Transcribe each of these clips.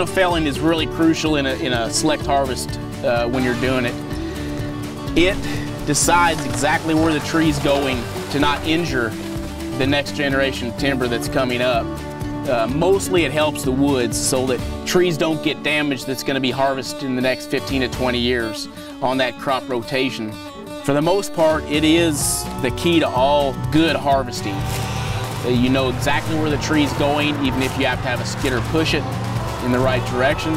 of felling is really crucial in a select harvest when you're doing it. It decides exactly where the tree's going to not injure the next generation of timber that's coming up. Mostly it helps the woods so that trees don't get damaged that's going to be harvested in the next 15 to 20 years on that crop rotation. For the most part, it is the key to all good harvesting. You know exactly where the tree's going, even if you have to have a skidder push it in the right direction.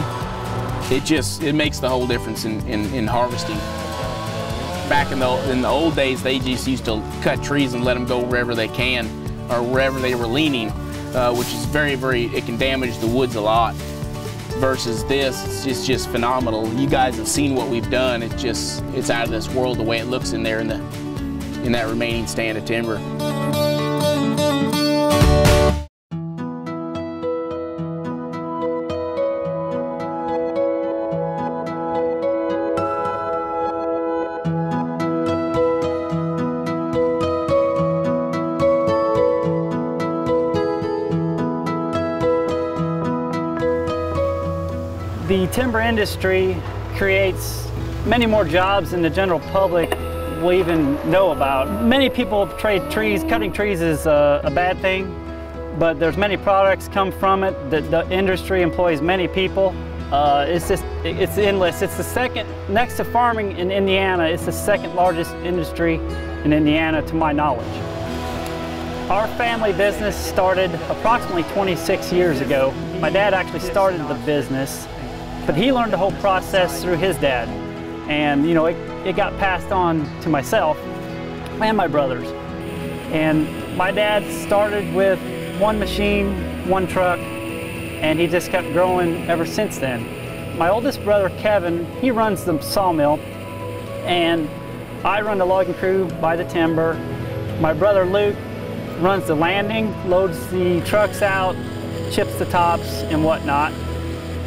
It makes the whole difference in harvesting. Back in the old days, they just used to cut trees and let them go wherever they can or wherever they were leaning, which is it can damage the woods a lot. Versus this, it's just phenomenal. You guys have seen what we've done. It's out of this world the way it looks in there in that remaining stand of timber. The timber industry creates many more jobs than the general public will even know about. Many people trade trees. Cutting trees is a bad thing, but there's many products come from it. The industry employs many people. It's endless. It's the second, next to farming in Indiana, it's the second largest industry in Indiana to my knowledge. Our family business started approximately 26 years ago. My dad actually started the business, but he learned the whole process through his dad. And you know, it got passed on to myself and my brothers. And my dad started with one machine, one truck, and he just kept growing ever since then. My oldest brother, Kevin, he runs the sawmill, and I run the logging crew, buy the timber. My brother, Luke, runs the landing, loads the trucks out, chips the tops and whatnot.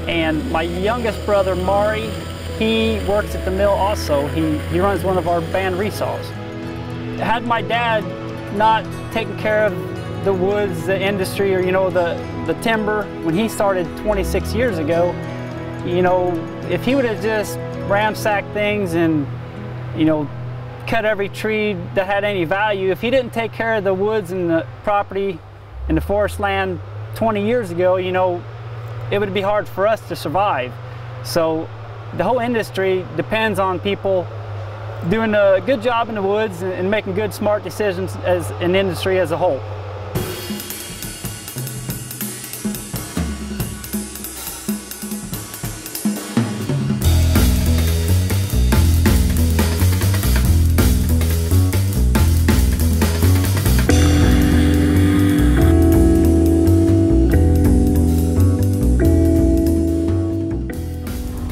And my youngest brother, Mari, he works at the mill also. He runs one of our band resaws. Had my dad not taken care of the woods, the industry, or you know, the timber, when he started 26 years ago, you know, if he would have just ransacked things and, you know, cut every tree that had any value, if he didn't take care of the woods and the property and the forest land 20 years ago, you know, it would be hard for us to survive. So the whole industry depends on people doing a good job in the woods and making good, smart decisions as an industry as a whole.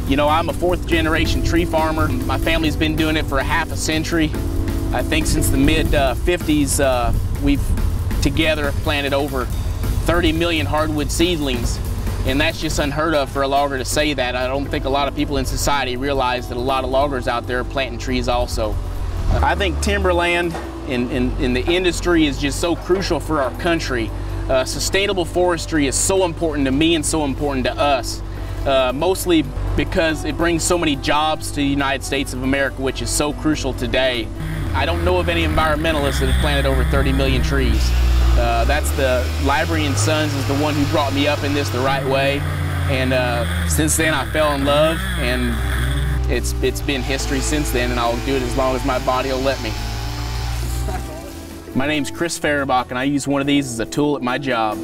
You know, I'm a fourth generation tree farmer. My family's been doing it for a half a century. I think since the mid 50s, we've together planted over 30 million hardwood seedlings. And that's just unheard of for a logger to say that. I don't think a lot of people in society realize that a lot of loggers out there are planting trees also. I think timberland in the industry is just so crucial for our country. Sustainable forestry is so important to me and so important to us. Mostly because it brings so many jobs to the United States of America, which is so crucial today. I don't know of any environmentalists that have planted over 30 million trees. That's the Library and Sons is the one who brought me up in this the right way. And since then I fell in love, and it's been history since then, and I'll do it as long as my body will let me. My name's Chris Fehrenbach, and I use one of these as a tool at my job.